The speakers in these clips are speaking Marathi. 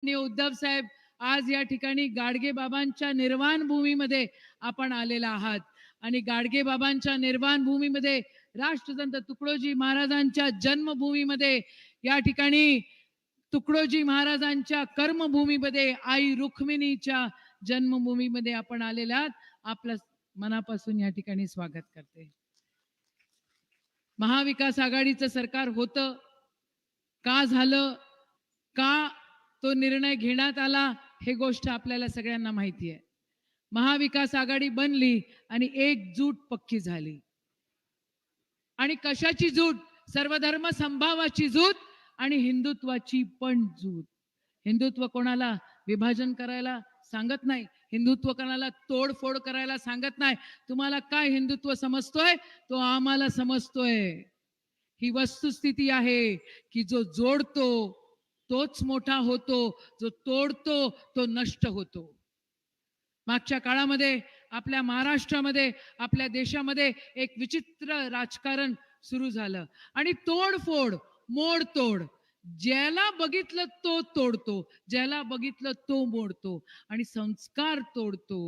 आणि उद्धव साहेब, आज या ठिकाणी गाडगे बाबांच्या निर्वाण भूमीमध्ये आपण आलेला आहात आणि गाडगे बाबांच्या निर्वाण भूमीमध्ये, राष्ट्रसंत तुकडोजी महाराजांच्या जन्मभूमीमध्ये, या ठिकाणी तुकडोजी महाराजांच्या कर्मभूमीमध्ये, आई रुक्मिणीच्या जन्मभूमीमध्ये आपण आलेले आहात. आपलं मनापासून या ठिकाणी स्वागत करते. महाविकास आघाडीचं सरकार होतं, का झालं, का तो निर्णय घेण्यात आला, हे गोष्ट आपल्याला सगळ्यांना माहिती आहे. महाविकास आघाडी बनली आणि एकजूट पक्की झाली. आणि कशाची जूट? सर्वधर्म संभावाची जूट आणि हिंदुत्वाची पण जूट. हिंदुत्व कोणाला विभाजन करायला सांगत नाही, हिंदुत्व कोणाला तोडफोड करायला सांगत नाही. तुम्हाला काय हिंदुत्व समजतोय तो आम्हाला समजतोय. ही वस्तुस्थिती आहे की जो जोडतो तोच मोठा होतो, जो तोडतो तो नष्ट होतो. मागच्या काळामध्ये आपल्या महाराष्ट्रामध्ये, आपल्या देशामध्ये एक विचित्र राजकारण सुरू झालं आणि तोडफोड, मोडतोड, ज्याला बघितलं तो तोडतो, ज्याला बघितलं तो मोडतो आणि संस्कार तोडतो,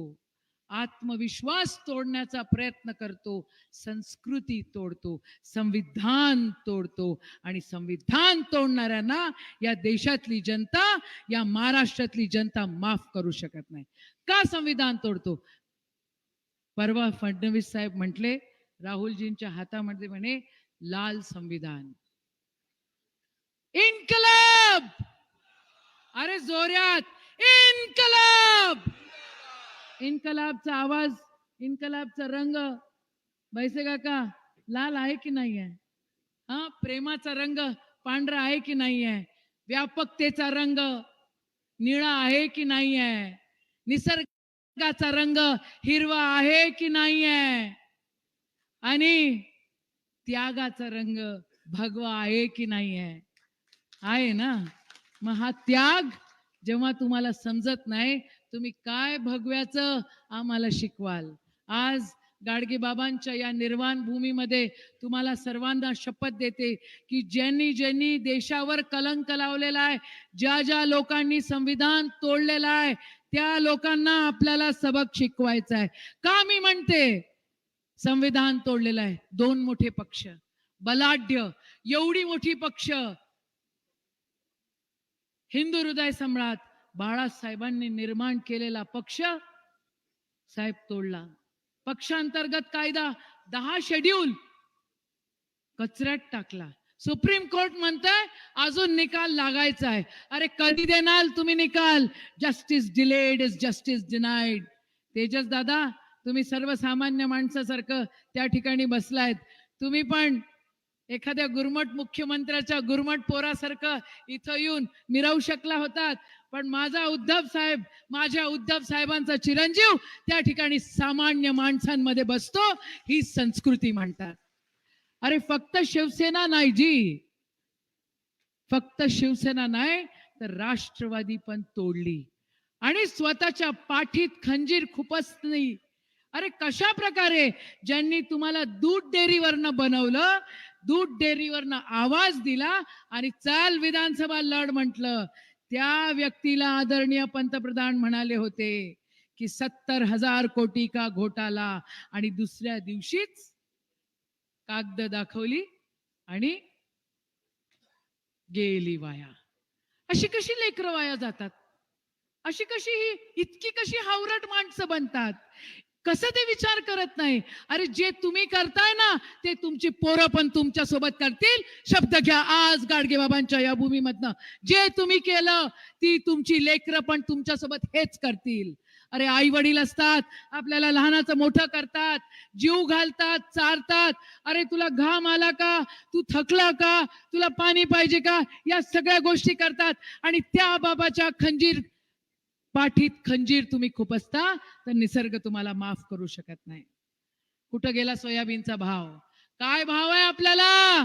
आत्मविश्वास तोडण्याचा प्रयत्न करतो, संस्कृती तोडतो, संविधान तोडतो आणि संविधान तोडणाऱ्यांना या देशातली जनता, या महाराष्ट्रातली जनता माफ करू शकत नाही. का संविधान तोडतो? परवा फडणवीस साहेब म्हटले, राहुलजींच्या हातामध्ये म्हणे लाल संविधान. इन्कलाब, अरे जोरात इन्कलाब. इन्कलाबचा आवाज, इन्कलाबचा रंग, बैसे काका, लाल आहे की नाही आहे? हा, प्रेमाचा रंग पांढरा आहे की नाही आहे? व्यापकतेचा रंग निळा आहे की नाही आहे? निसर्गाचा रंग हिरवा आहे की नाही आहे? आणि त्यागाचा रंग भगवा आहे की नाही आहे? आहे ना? मग हा त्याग जेव्हा तुम्हाला समजत नाही, तुम्ही काय भगव्याचं आम्हाला शिकवाल. आज गाडगे बाबांच्या या निर्वाण भूमीमध्ये तुम्हाला सर्वांना शपथ देते की ज्यांनी ज्यांनी देशावर कलंक लावलेला आहे, ज्या ज्या लोकांनी संविधान तोडलेलं आहे, त्या लोकांना आपल्याला सबक शिकवायचा आहे. का मी म्हणते संविधान तोडलेलं आहे? दोन मोठे पक्ष, बलाढ्य, एवढी मोठी पक्ष, हिंदू हृदय सम्राट बाळासाहेबांनी निर्माण केलेला पक्ष साहेब तोडला. पक्षांतर्गत कायदा 10 शेड्यूल कचऱ्यात टाकला. सुप्रीम कोर्ट म्हणतंय अजून निकाल लागायचा आहे. अरे कधी देणार तुम्ही निकाल? Justice delayed is justice denied. Tejas दादा, तुम्ही सर्वसामान्य माणसासारखं त्या ठिकाणी बसलायत. तुम्ही पण एखाद्या गुरमट मुख्यमंत्र्याच्या गुरमट पोरासारखं इथं येऊन मिरवू शकला होतात, पण माझा उद्धव साहेब, माझ्या उद्धव साहेबांचा चिरंजीव त्या ठिकाणी सामान्य माणसांमध्ये बसतो. ही संस्कृती म्हणतात. अरे फक्त शिवसेना नाही जी, फक्त शिवसेना नाही तर राष्ट्रवादी पण तोडली आणि स्वतःच्या पाठीत खंजीर खुपसली. अरे कशा प्रकारे ज्यांनी तुम्हाला दूध डेअरीवरनं बनवलं, दूध डेअरीवरनं आवाज दिला आणि चाल विधानसभा लढ म्हटलं, त्या व्यक्तीला आदरणीय पंतप्रधान म्हणाले होते की 70,000 कोटी का घोटाला, आणि दुसऱ्या दिवशीच कागद दाखवली आणि गेली वाया. अशी कशी लेकरं वाया जातात? अशी कशी ही इतकी कशी हावरट माणसं बनतात? कसं ते विचार करत नाही? अरे जे तुम्ही करताय ना ते तुमची पोरं पण तुमच्या सोबत करतील. शब्द घ्या आज गाडगे बाबांच्या या भूमीमधनं, जे तुम्ही केलं ती तुमची लेकरं पण तुमच्या सोबत हेच करतील. अरे आई वडील असतात, आपल्याला लहानाचं मोठं करतात, जीव घालतात, चारतात. अरे तुला घाम आला का? तू थकला का? तुला पाणी पाहिजे का? या सगळ्या गोष्टी करतात आणि त्या बाबाच्या खंजीर पाठीत खंजीर तुम्ही खुपसता तर निसर्ग तुम्हाला माफ करू शकत नाही. कुठं गेला सोयाबीनचा भाव? काय भाव आहे आपल्याला?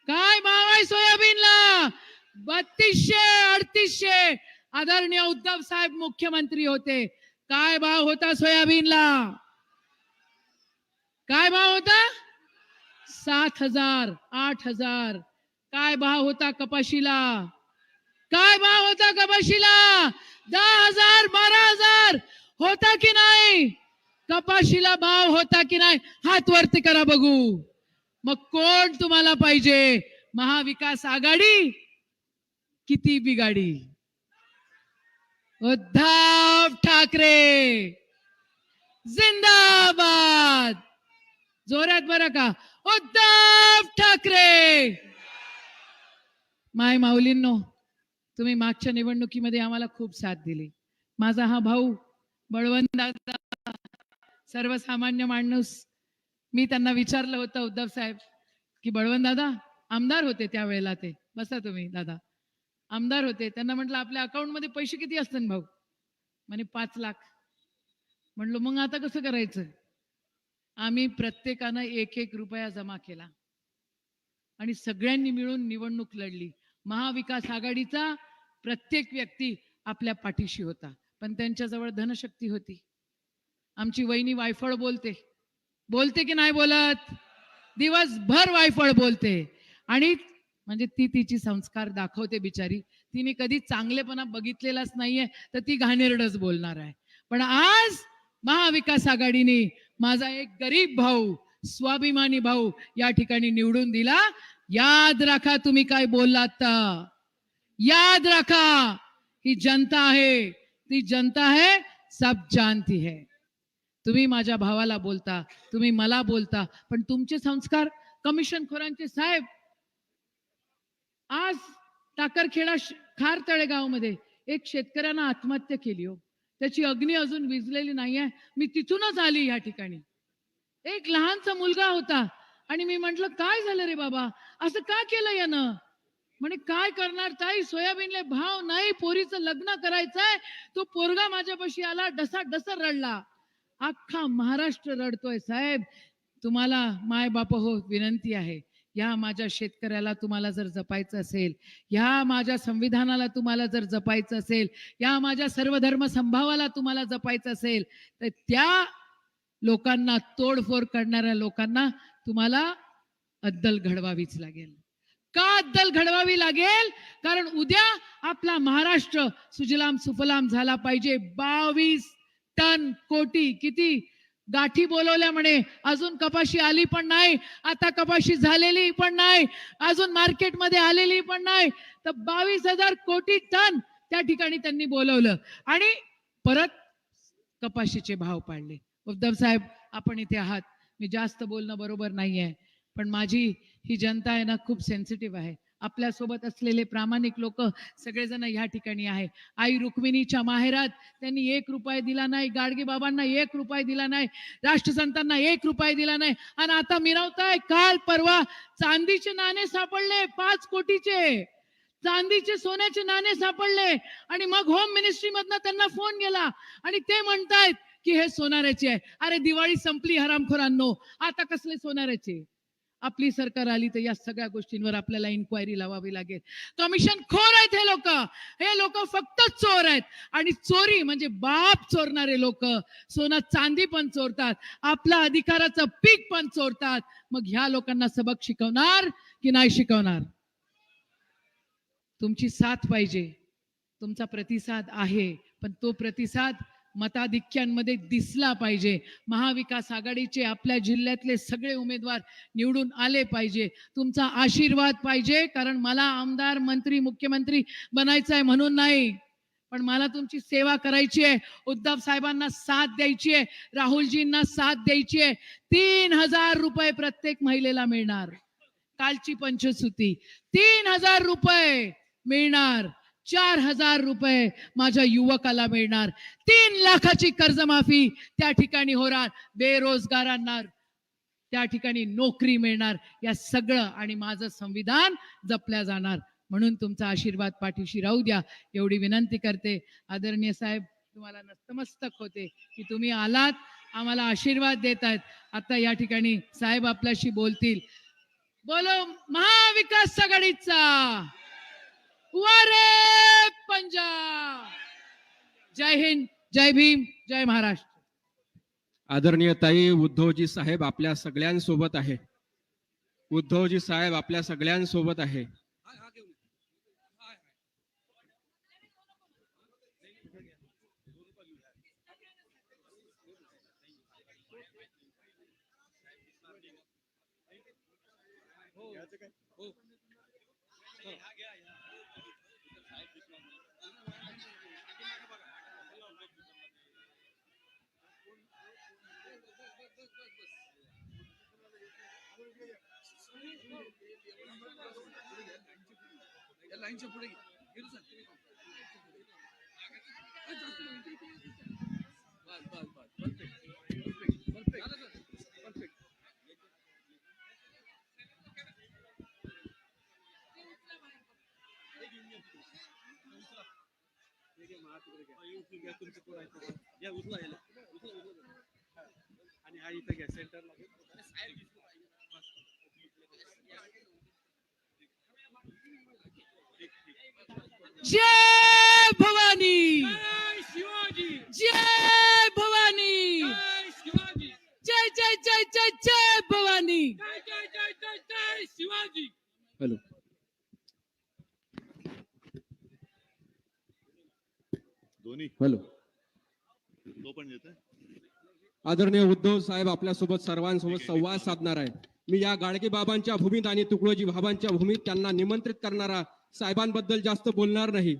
काय भाव आहे सोयाबीनला? 3200-3800. आदरणीय उद्धव साहेब मुख्यमंत्री होते, काय भाव होता सोयाबीनला? काय भाव होता? 7,000, 8,000. काय भाव होता कपाशीला? काय भाव होता कपाशीला? 10,000 12,000 होता की नाही? कपाशीला भाव होता की नाही? हात वरती करा बघू. मग कोण तुम्हाला पाहिजे? महाविकास आघाडी किती बिगाडी? उद्धव ठाकरे जिंदाबाद. जोरात बरं का? उद्धव ठाकरे. माय माऊलींनो, तुम्ही मागच्या निवडणुकीमध्ये आम्हाला खूप साथ दिली. माझा हा भाऊ बळवंत दादा, सर्वसामान्य माणूस, मी त्यांना विचारलं होतं उद्धव साहेब की बळवंत दादा आमदार होते त्यावेळेला, ते बसा तुम्ही दादा, आमदार होते, त्यांना म्हटलं आपल्या अकाउंटमध्ये पैसे किती असतात भाऊ? म्हणे 5 लाख. म्हणलो मग आता कसं करायचं? आम्ही प्रत्येकानं 1-1 रुपया जमा केला आणि सगळ्यांनी मिळून निवडणूक लढली. महाविकास आघाडीचा प्रत्येक व्यक्ती आपल्या पाठीशी होता, पण त्यांच्याजवळ धनशक्ती होती. आमची वहिनी वायफळ बोलते, बोलते की नाही बोलत? दिवसभर वायफळ बोलते आणि म्हणजे ती तिची संस्कार दाखवते बिचारी. तिने कधी चांगलेपणा बघितलेलाच नाहीये, तर ती घाणेरडच बोलणार आहे. पण आज महाविकास आघाडीने माझा एक गरीब भाऊ, स्वाभिमानी भाऊ या ठिकाणी निवडून दिला. याद राखा तुम्ही काय बोललात, याद राखा. ही जनता आहे, ती जनता है, सब जानती है. तुम्ही माझ्या भावाला बोलता, तुम्ही मला बोलता, पण तुमचे संस्कार कमिशनखोरांचे. साहेब, आज टाकरखेडा खार तळेगाव मध्ये एक शेतकऱ्यानं आत्महत्या केली हो. त्याची अग्नी अजून विझलेली नाहीये. मी तिथूनच आली या ठिकाणी. एक लहानसा मुलगा होता आणि मी म्हंटल काय झालं रे बाबा, असं का केलं यानं? म्हणे काय करणार ताई, सोयाबीनले भाव नाही, पोरीचं लग्न करायचंय. तो पोरगा माझ्यापाशी आला, डसा रडला. अख्खा महाराष्ट्र रडतोय. साहेब, तुम्हाला माय बाप हो विनंती आहे, या माझ्या शेतकऱ्याला तुम्हाला जर जपायचं असेल, या माझ्या संविधानाला तुम्हाला जर जपायचं असेल, या माझ्या सर्वधर्म संभावाला तुम्हाला जपायचं असेल, तर त्या लोकांना, तोडफोड करणाऱ्या लोकांना तुम्हाला अद्दल घडवावीच लागेल. का अद्दल घडवावी लागेल? कारण उद्या आपला महाराष्ट्र सुजलाम सुफलाम झाला पाहिजे. 22 टन कोटी किती गाठी बोलवल्या म्हणे, अजून कपाशी आली पण नाही, आता कपाशी झालेली पण नाही, अजून मार्केटमध्ये आलेली पण नाही, तर 22,000 कोटी टन त्या ठिकाणी त्यांनी बोलवलं आणि परत कपाशीचे भाव पाडले. उद्धव साहेब, आपण इथे आहात, मी जास्त बोलणं बरोबर नाहीये, पण माझी ही जनता आहे ना खूप सेन्सिटिव्ह आहे. आपल्या सोबत असलेले प्रामाणिक लोक सगळेजण या ठिकाणी आहे. आई रुक्मिणीच्या माहेरात त्यांनी 1 रुपया दिला नाही, गाडगे बाबांना 1 रुपया दिला नाही, राष्ट्रसंतांना 1 रुपया दिला नाही, आणि आता मिरवताय. काल परवा चांदीचे नाणे सापडले, 5 कोटीचे चांदीचे सोन्याचे नाणे सापडले, आणि मग होम मिनिस्ट्री मधनं त्यांना फोन गेला आणि ते म्हणतायत की हे सोनाराचे आहे. अरे दिवाळी संपली हरामखोरांनो, आता कसले सोनाराचे? आपली सरकार आली तर या सगळ्या गोष्टींवर आपल्याला इन्क्वायरी लावावी लागेल. कमिशन खोर आहेत हे लोक फक्त चोर आहेत, आणि चोरी म्हणजे बाप चोरणारे लोक सोना चांदी पण चोरतात, आपला अधिकाराचं पीक पण चोरतात. मग ह्या लोकांना सबक शिकवणार की नाही शिकवणार? तुमची साथ पाहिजे, तुमचा प्रतिसाद आहे, पण तो प्रतिसाद मताधिक्यांमध्ये दिसला पाहिजे. महाविकास आघाडीचे आपल्या जिल्ह्यातले सगळे उमेदवार निवडून आले पाहिजे. तुमचा आशीर्वाद पाहिजे, कारण मला आमदार, मंत्री, मुख्यमंत्री बनायचं आहे म्हणून नाही, पण मला तुमची सेवा करायची आहे. उद्धव साहेबांना साथ द्यायची आहे, राहुलजींना साथ द्यायची आहे. 3,000 रुपये प्रत्येक महिलेला मिळणार. कालची पंचसूती 3,000 रुपये मिळणार. 4,000 रुपये माझ्या युवकाला मिळणार. 3 लाखाची कर्जमाफी त्या ठिकाणी होणार. बेरोजगारांना त्या ठिकाणी नोकरी मिळणार. या सगळं आणि माझं संविधान जपल्या जाणार. म्हणून तुमचा आशीर्वाद पाठीशी राहू द्या एवढी विनंती करते. आदरणीय साहेब, तुम्हाला नतमस्तक होते की तुम्ही आलात, आम्हाला आशीर्वाद देत आहेत. आता या ठिकाणी साहेब आपल्याशी बोलतील. बोलो महाविकास आघाडीचा वारे पंजाब. जय हिंद, जय भीम, जय महाराष्ट्र. आदरणीय ताई, उद्धवजी साहेब आपल्या सगळ्यांसोबत आहे. उद्धवजी साहेब आपल्या सगळ्यांसोबत आहे. जय भवानी, जय शिवाजी, जय भवानी, जय शिवाजी, जय जय जय जय जय भवानी. जय जय जय जय जय शिवाजी. हॅलो. दोन्ही हॅलो. तो पण येतोय. आदरणीय उद्धव साहेब आपल्यासोबत सर्वांसोबत संवाद साधणार आहे. मी या गाडगे बाबांच्या भूमीत आणि तुकडोजी बाबांच्या भूमीत त्यांना निमंत्रित करणारा साहेबांबद्दल जास्त बोलणार नाही.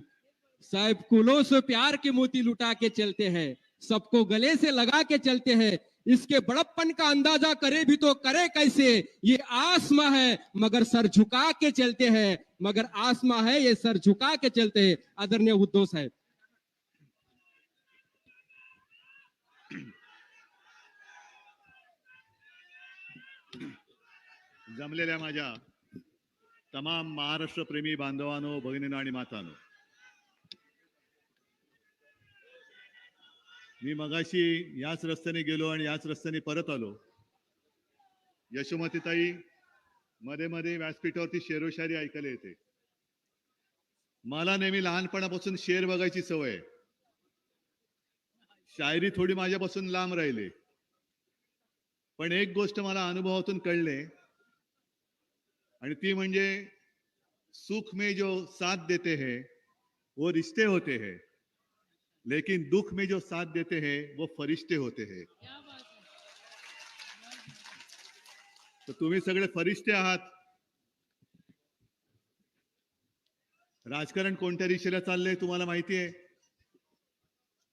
साहेब कुलों से प्यार के मोती लुटा के चलते हैं, सबको गले से लगा के चलते हैं. इसके बड़प्पन का अंदाजा करे भी तो करे कैसे, ये आसमां है मगर सर झुका के चलते हैं, मगर आसमां है ये सर झुका के चलते हैं. आदरणीय उद्धव साहेब. जमलेल्या माझ्या तमाम महाराष्ट्र प्रेमी बांधवांनो, भगिनींनो आणि मातांनो, मी मगाशी याच रस्त्याने गेलो आणि याच रस्त्याने परत आलो. यशोमतीताई मध्ये मध्ये व्यासपीठावरती शेरोशायरी ऐकायला येते. मला नेहमी लहानपणापासून शेर बघायची सवय आहे. शायरी थोडी माझ्यापासून लांब राहिली, पण एक गोष्ट मला अनुभवातून कळले आणि ती म्हणजे सुख में जो साथ देते हैं वो रिश्ते होते हैं, लेकिन दुख में जो साथ देते हैं वो फरिश्ते होते हैं. तर तुम्ही सगळे फरिश्ते आहात. राजकारण कोणत्या दिशेला चाललंय तुम्हाला माहिती आहे,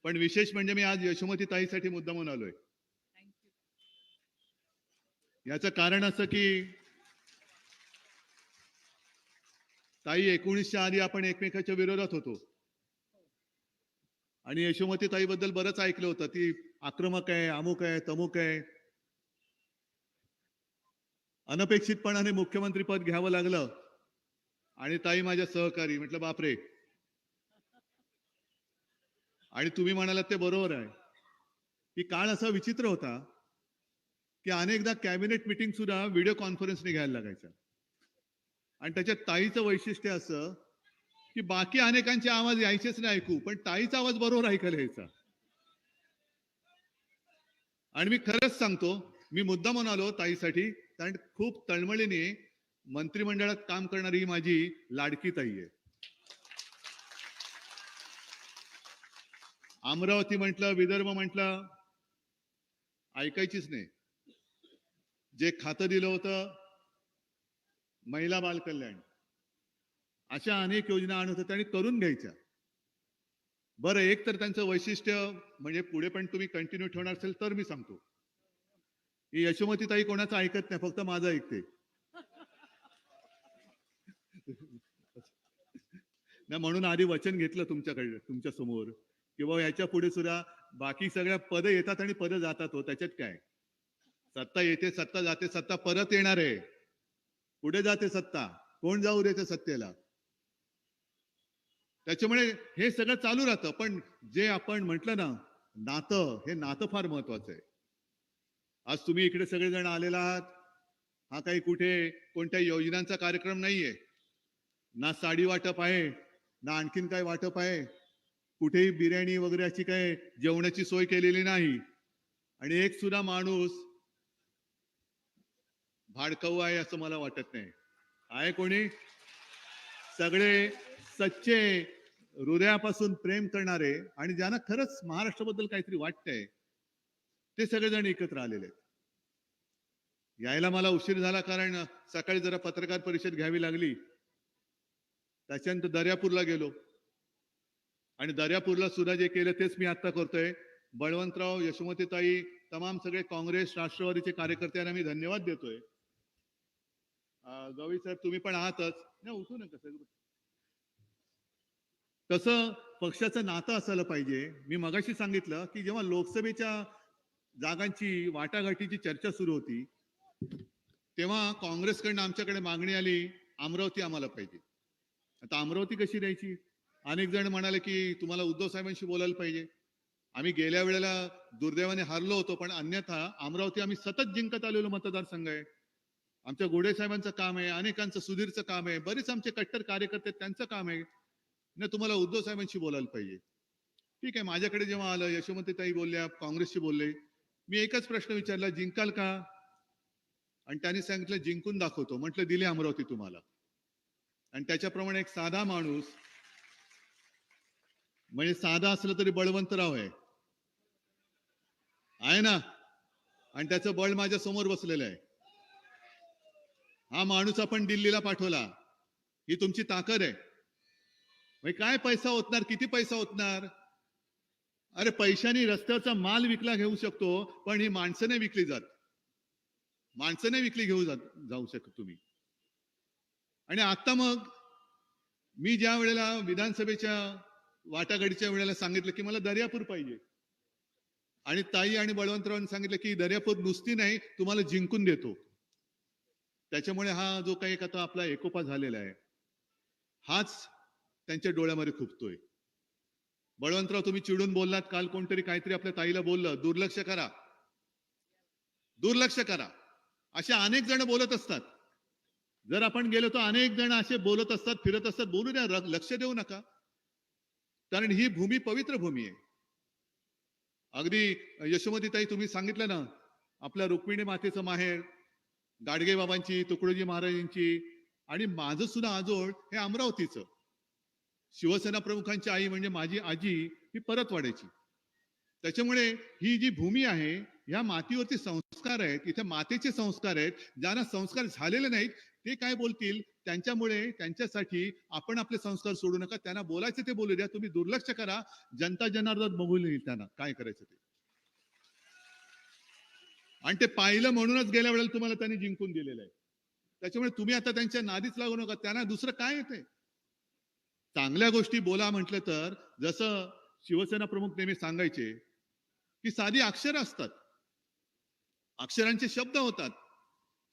पण विशेष म्हणजे मी आज यशोमती ताईसाठी मुद्दामून आलोय. याचं कारण असं की ताई 1900 आधी आपण एकमेकाच्या विरोधात होतो आणि यशोमती ताईबद्दल बरंच ऐकलं होतं. ती आक्रमक आहे, अमुक आहे, तमुक आहे. अनपेक्षितपणाने मुख्यमंत्री पद घ्यावं लागलं आणि ताई माझ्या सहकारी. म्हटलं बापरे. आणि तुम्ही म्हणालात ते बरोबर आहे की काळ असा विचित्र होता की अनेकदा कॅबिनेट मीटिंग सुद्धा व्हिडिओ कॉन्फरन्सने घ्यायला लागायचा. आणि त्याच्यात ताईचं वैशिष्ट्य असं की बाकी अनेकांचे आवाज यायचेच नाही ऐकू, पण ताईचा आवाज बरोबर ऐकायला यायचा. आणि मी खरंच सांगतो, मी मुद्दा म्हणून आलो ताईसाठी, कारण खूप तळमळीने मंत्रिमंडळात काम करणारी ही माझी लाडकी ताई आहे. अमरावती म्हटलं, विदर्भ म्हटलं, ऐकायचीच नाही. जे खातं दिलं होतं महिला बाल कल्याण, अशा अनेक योजना आणत होत्या आणि करून घ्यायच्या. बरं, एक तर त्यांचं वैशिष्ट्य म्हणजे पुढे पण तुम्ही कंटिन्यू ठेवणार असेल तर मी सांगतो की यशोमती ताई कोणाचं ऐकत नाही, फक्त माझं ऐकते. ना म्हणून आधी वचन घेतलं तुमच्याकडे, तुमच्या समोर, किंवा ह्याच्या पुढे सुद्धा बाकी सगळ्या पद येतात आणि पद जातात. हो, त्याच्यात काय, सत्ता येते, सत्ता जाते, सत्ता परत येणार आहे. पुढे जाते सत्ता, कोण जाऊ देते सत्तेला. त्याच्यामुळे हे सगळं चालू राहतं. पण जे आपण म्हटलं ना, नातं, हे नातं फार महत्वाचं आहे. आज तुम्ही इकडे सगळेजण आलेला आहात, हा काही कुठे कोणत्या योजनांचा कार्यक्रम नाहीये. ना साडी वाटप आहे, ना आणखीन काय वाटप आहे. कुठेही बिर्याणी वगैरे अशी काय जेवणाची सोय केलेली नाही. आणि एक सुद्धा माणूस भाडकाऊ आहे असं मला वाटत नाही. आहे कोणी? सगळे सच्चे हृदयापासून प्रेम करणारे आणि ज्यांना खरंच महाराष्ट्राबद्दल काहीतरी वाटतंय ते सगळेजण एकत्र आलेले आहेत. यायला मला उशीर झाला कारण सकाळी जरा पत्रकार परिषद घ्यावी लागली. त्याच्यानंतर दर्यापूरला गेलो आणि दर्यापूरला सुद्धा जे केलं तेच मी आता करतोय. बळवंतराव, यशोमतीताई, तमाम सगळे काँग्रेस राष्ट्रवादीचे कार्यकर्त्यांना मी धन्यवाद देतोय. गवळी साहेब तुम्ही पण आहातच ना, उठू नका सगळं. कसं पक्षाचं नातं असायला पाहिजे. मी मगाशी सांगितलं की जेव्हा लोकसभेच्या जागांची वाटाघाटीची चर्चा सुरू होती तेव्हा काँग्रेसकडनं आमच्याकडे मागणी आली, अमरावती आम्हाला पाहिजे. आता अमरावती कशी द्यायची? अनेक जण म्हणाले की तुम्हाला उद्धव साहेबांशी बोलायला पाहिजे. आम्ही गेल्या वेळेला दुर्दैवाने हारलो होतो, पण अन्यथा अमरावती आम्ही सतत जिंकत आलेलो मतदारसंघ आहे. आमच्या गोडे साहेबांचं काम आहे, अनेकांचं सुधीरचं काम आहे, बरेच आमचे कट्टर कार्यकर्ते आहेत, त्यांचं काम आहे ना. तुम्हाला उद्धव साहेबांशी बोलायला पाहिजे. ठीक आहे. माझ्याकडे जेव्हा आलं, यशोमतीताई बोलल्या, काँग्रेसशी बोलले, मी एकच प्रश्न विचारला, जिंकाल का? आणि त्यांनी सांगितलं जिंकून दाखवतो. म्हटलं दिली अमरावती तुम्हाला. आणि त्याच्याप्रमाणे एक साधा माणूस, म्हणजे साधा असलं तरी बळवंतराव आहे ना, आणि त्याचं बळ माझ्या समोर बसलेलं आहे. हा माणूस आपण दिल्लीला पाठवला, ही तुमची ताकद आहे. म्हणजे काय पैसा होतणार, किती पैसा होतणार? अरे पैशाने रस्त्याचा माल विकला घेऊ शकतो, पण ही माणसं नाही विकली जात. माणसं नाही विकली जाऊ शकत तुम्ही. आणि आता मग मी ज्या वेळेला विधानसभेच्या वाटाघाटीच्या वेळेला सांगितलं की मला दर्यापूर पाहिजे, आणि ताई आणि बळवंतरावांनी सांगितलं की दर्यापूर नुसती नाही, तुम्हाला जिंकून देतो. त्याच्यामुळे हा जो काही आता आपला एकोपा झालेला आहे, हाच त्यांच्या डोळ्यामध्ये खुपतोय. बळवंतराव तुम्ही चिडून बोललात, काल कोणतरी काहीतरी आपल्या ताईला बोललं, दुर्लक्ष करा, दुर्लक्ष करा. असे अनेक जण बोलत असतात. जर आपण गेलो तर अनेक जण असे बोलत असतात, फिरत असतात. बोलू द्या, लक्ष देऊ नका, कारण ही भूमी पवित्र भूमी आहे. अगदी यशोमतीताई तुम्ही सांगितलं ना, आपल्या रुक्मिणी मातेचं माहेर, गाडगे बाबांची, तुकडोजी महाराजांची, आणि माझं सुद्धा आजोळ हे अमरावतीचं. शिवसेना प्रमुखांची आई म्हणजे माझी आजी ही परतवाड्याची. त्याच्यामुळे ही जी भूमी आहे, या मातीवरती संस्कार आहेत, इथे मातेचे संस्कार आहेत. ज्यांना संस्कार झालेले नाहीत ते काय बोलतील, त्यांच्यामुळे त्यांच्यासाठी आपण आपले संस्कार सोडू नका. त्यांना बोलायचं ते बोलू द्या, तुम्ही दुर्लक्ष करा. जनता जनार्दन बघून येईल त्यांना काय करायचं ते. आणि ते पाहिलं म्हणूनच गेल्या वेळेला तुम्हाला त्यांनी जिंकून दिलेलं आहे. त्याच्यामुळे तुम्ही आता त्यांच्या नादीच लागू नका. त्यांना दुसरं काय येते? चांगल्या गोष्टी बोला म्हटलं तर, जसं शिवसेना प्रमुख नेहमी सांगायचे की साधी अक्षर असतात, अक्षरांचे शब्द होतात,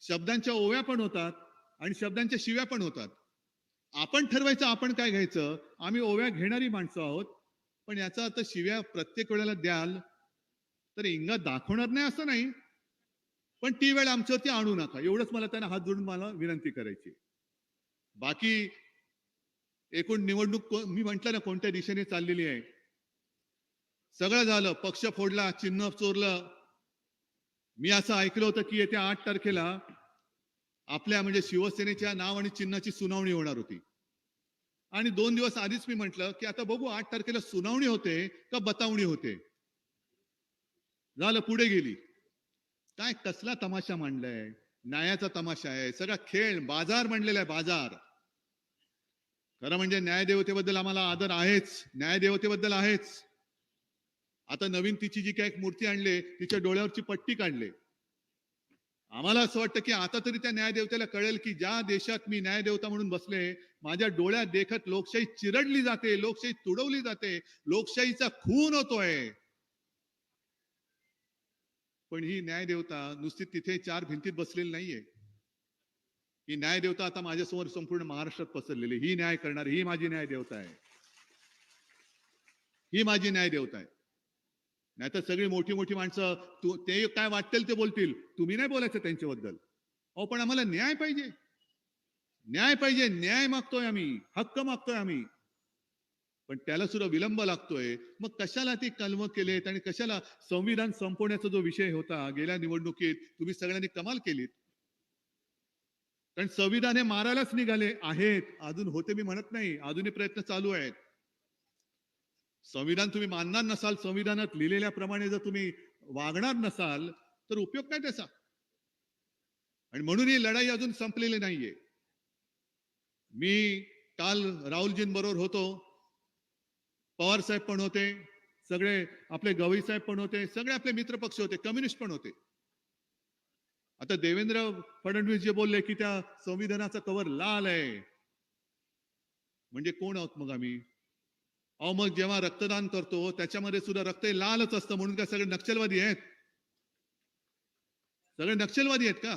शब्दांच्या ओव्या पण होतात आणि शब्दांच्या शिव्या पण होतात. आपण ठरवायचं आपण काय घ्यायचं. आम्ही ओव्या घेणारी माणसं आहोत, पण याचा अर्थ शिव्या प्रत्येक वेळेला द्याल तर इंगा दाखवणार नाही असं नाही, पण ती वेळ आमच्यावरती आणू नका. एवढंच मला त्यांना हात जोडून मला विनंती करायची. बाकी एकूण निवडणूक मी म्हंटल ना कोणत्या दिशेने चाललेली आहे. सगळं झालं, पक्ष फोडला, चिन्ह चोरलं. मी असं ऐकलं होतं की येत्या 8 तारखेला आपल्या म्हणजे शिवसेनेच्या नाव आणि चिन्हाची सुनावणी होणार होती. आणि 2 दिवस आधीच मी म्हंटल की आता बघू 8 तारखेला सुनावणी होते का बतावणी होते. झालं, पुढे गेली. काय कसला तमाशा मांडलाय, न्यायाचा तमाशा आहे, सगळा खेळ, बाजार मांडलेला आहे, बाजार. खरं म्हणजे न्यायदेवतेबद्दल आम्हाला आदर आहेच, न्यायदेवतेबद्दल आहेच. आता नवीन तिची जी काही मूर्ती आणली, तिच्या डोळ्यावरची पट्टी काढली. आम्हाला असं वाटतं की आता तरी त्या न्यायदेवतेला कळेल की ज्या देशात मी न्यायदेवता म्हणून बसले, माझ्या डोळ्यात देखत लोकशाही चिरडली जाते, लोकशाही तुडवली जाते, लोकशाहीचा खून होतोय. पण ही न्यायदेवता नुसती तिथे 4 भिंतीत बसलेली नाहीये. ही न्यायदेवता आता माझ्यासमोर संपूर्ण महाराष्ट्रात पसरलेली. ही न्याय करणारी, ही माझी न्यायदेवता आहे. ही माझी न्यायदेवता आहे. नाहीतर सगळी मोठी मोठी माणसं ते काय वाटतील ते बोलतील, तुम्ही नाही बोलायचं त्यांच्याबद्दल. अहो पण आम्हाला न्याय पाहिजे, न्याय पाहिजे. न्याय मागतोय आम्ही, हक्क मागतोय आम्ही, पण त्याला सुद्धा विलंब लागतोय. मग कशाला ती कलम केलेत आणि कशाला संविधान संपवण्याचा जो विषय होता गेल्या निवडणुकीत, तुम्ही सगळ्यांनी कमाल केलीत. कारण संविधान हे मारायलाच निघाले आहेत. अजून होते मी म्हणत नाही, अजूनही प्रयत्न चालू आहेत. संविधान तुम्ही मानणार नसाल, संविधानात लिहिलेल्याप्रमाणे जर तुम्ही वागणार नसाल तर उपयोग काय त्याचा? आणि म्हणून ही लढाई अजून संपलेली नाहीये. मी काल राहुलजींबरोबर होतो, पवार साहेब पण होते, सगळे आपले गवई साहेब पण होते, सगळे आपले मित्र पक्ष होते, कम्युनिस्ट पण होते. आता देवेंद्र फडणवीस जे बोलले की त्या संविधानाचा कव्हर लाल आहे, म्हणजे कोण आहोत मग आम्ही? अहो मग जेव्हा रक्तदान करतो त्याच्यामध्ये सुद्धा रक्त हे लालच असतं, म्हणून काय सगळे नक्षलवादी आहेत? सगळे नक्षलवादी आहेत का?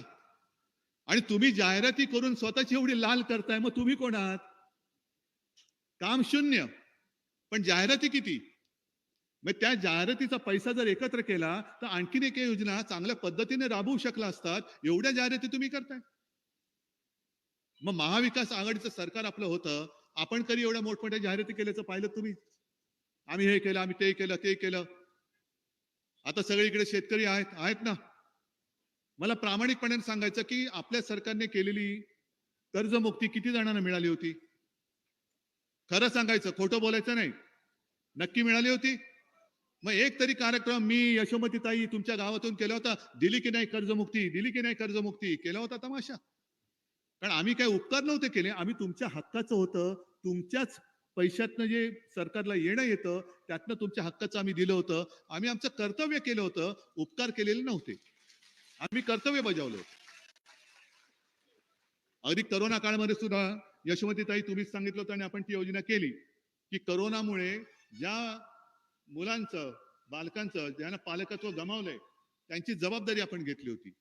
आणि तुम्ही जाहिराती करून स्वतःची एवढी लाल करताय, मग तुम्ही कोण आहात? काम शून्य, पण जाहिराती किती? मग त्या जाहिरातीचा पैसा जर एकत्र केला तर आणखीन एक योजना चांगल्या पद्धतीने राबवू शकला असतात. एवढ्या जाहिराती तुम्ही करताय. मग महाविकास आघाडीचं सरकार आपलं होतं, आपण कधी एवढ्या मोठमोठ्या जाहिराती केल्याचं पाहिलं तुम्ही? आम्ही हे केलं, आम्ही ते केलं, ते केलं. आता सगळीकडे शेतकरी आहेत ना. मला प्रामाणिकपणे सांगायचं की आपल्या सरकारने केलेली कर्जमुक्ती किती जणांना मिळाली होती? खरं सांगायचं, खोटं बोलायचं नाही. नक्की मिळाली होती? मग एक तरी कार्यक्रम मी यशोमतीताई तुमच्या गावातून केला होता, दिली की नाही कर्जमुक्ती, दिली की नाही कर्जमुक्ती, केला होता तमाशा? कारण आम्ही काही उपकार नव्हते केले, आम्ही तुमच्या हक्काचं होतं, तुमच्याच पैशातनं जे सरकारला येणं येतं त्यातनं तुमच्या हक्काचं आम्ही दिलं होतं. आम्ही आमचं कर्तव्य केलं होतं, उपकार केलेले नव्हते. आम्ही कर्तव्य बजावलं होतं. अगदी करोना काळामध्ये सुद्धा यशोमतीताई तुम्हीच सांगितलं होतं आणि आपण ती योजना केली की करोनामुळे ज्या मुलांचं, बालकांचं, ज्यांना पालकत्व गमावलंय त्यांची जबाबदारी आपण घेतली होती,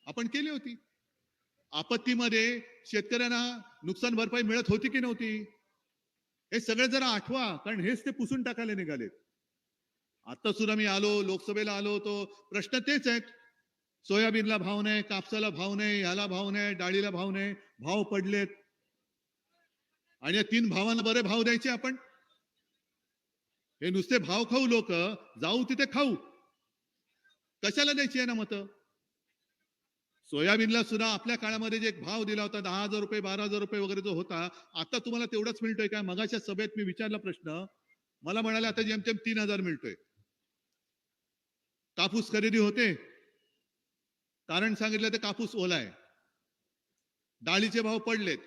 आपण केली होती. आपत्तीमध्ये शेतकऱ्यांना नुकसान भरपाई मिळत होती की नव्हती? हे सगळे जरा आठवा, कारण हेच ते पुसून टाकायला निघालेत. आता सुद्धा मी आलो, लोकसभेला आलो होतो, प्रश्न तेच आहेत. सोयाबीनला भाव नाही, कापसाला भाव नाही, ह्याला भाव नाही, डाळीला भाव नाही, भाव पडलेत. आणि या 3 भावांना बरे भाव द्यायचे आपण? हे नुसते भाव खाऊ लोक, जाऊ तिथे खाऊ. कशाला द्यायची आहे ना मतं? सोयाबीनला सुद्धा आपल्या काळामध्ये जे भाव दिला होता 10,000 रुपये, 12,000 रुपये वगैरे जो होता, आता तुम्हाला तेवढाच मिळतोय का? मगाच्या सभेत मी विचारला प्रश्न, मला म्हणाले आता जेमतेम 3,000 मिळतोय. कापूस खरेदी होते, कारण सांगितलं ते कापूस ओला आहे. डाळीचे भाव पडलेत.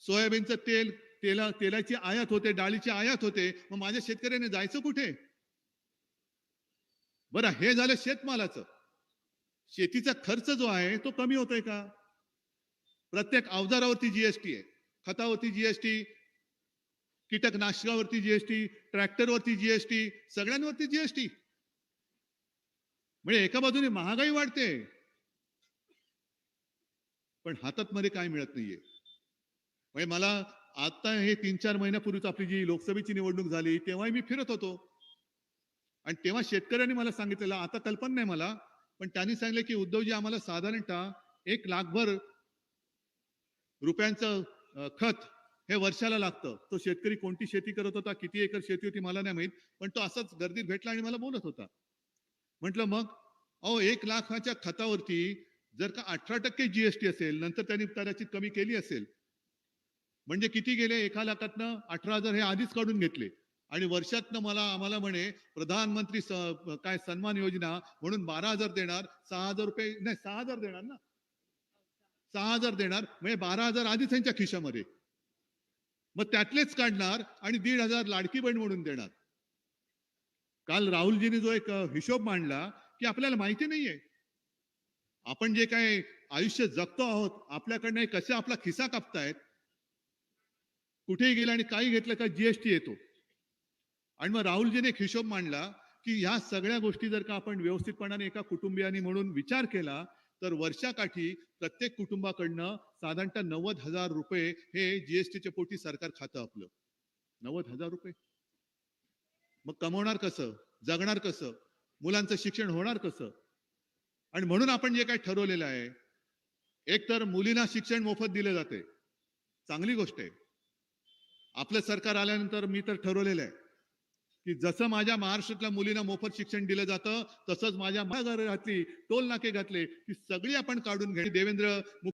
सोयाबीनचं तेलाची आयात होते, डाळीची आयात होते. मग माझ्या शेतकऱ्याने जायचं कुठे? बरं, हे झालं शेतमालाचं. शेतीचा खर्च जो आहे तो कमी होतोय का? प्रत्येक अवजारावरती जीएसटी आहे, खतावरती जीएसटी, कीटकनाशकावरती जीएसटी, ट्रॅक्टरवरती जीएसटी, सगळ्यांवरती जीएसटी. म्हणजे एका बाजूने महागाई वाढते, पण हातात मध्ये काय मिळत नाहीये. म्हणजे मला आता हे 3-4 महिन्यापूर्वीच आपली जी लोकसभेची निवडणूक झाली तेव्हाही मी फिरत होतो आणि तेव्हा शेतकऱ्यांनी मला सांगितलेलं, आता कल्पना नाही मला, पण त्यांनी सांगितलं की उद्धवजी आम्हाला साधारणतः 1 लाखभर रुपयांचं खत हे वर्षाला लागतं. तो शेतकरी कोणती शेती करत होता, किती एकर शेती होती मला नाही माहित, पण तो असाच गर्दीत भेटला आणि मला बोलत होता. म्हटलं मग अहो 1 लाखाच्या खतावरती जर का 18% जीएसटी असेल, नंतर त्यांनी कदाचित कमी केली असेल, म्हणजे किती गेले? 1 लाखातनं 18,000 हे आधीच काढून घेतले आणि वर्षातनं आम्हाला म्हणे प्रधानमंत्री काय सन्मान योजना म्हणून 12,000 देणार, 6,000 रुपये नाही, 6,000 देणार ना, 6,000 देणार, म्हणजे 12,000 आधीच त्यांच्या खिशामध्ये. मग त्यातलेच काढणार आणि 1,500 लाडकी बहीण म्हणून देणार. काल राहुलजींनी जो एक हिशोब मांडला की आपल्याला माहिती नाहीये आपण जे काय आयुष्य जगतो आहोत, आपल्याकडनं कसे आपला खिसा कापतायत, कुठेही गेला आणि काही घेतलं का जीएसटी येतो. आणि मग राहुलजीने एक हिशोब मांडला की ह्या सगळ्या गोष्टी जर का आपण व्यवस्थितपणाने एका कुटुंबियानी म्हणून विचार केला तर वर्षाकाठी प्रत्येक कुटुंबाकडनं साधारणतः 90,000 रुपये हे जीएसटीच्या पोटी सरकार खातं आपलं. 90,000 रुपये. मग कमवणार कसं, जगणार कसं, मुलांचं शिक्षण होणार कसं? आणि म्हणून आपण जे काही ठरवलेलं आहे, एक तर मुलींना शिक्षण मोफत दिले जाते, चांगली गोष्ट आहे. आपलं सरकार आल्यानंतर मी तर ठरवलेलं आहे की जसं माझ्या महाराष्ट्रातल्या मुलींना मोफत शिक्षण दिलं जातं, तसंच माझ्या घरातली टोल नाके घातले की सगळी आपण काढून घ्या. देवेंद्र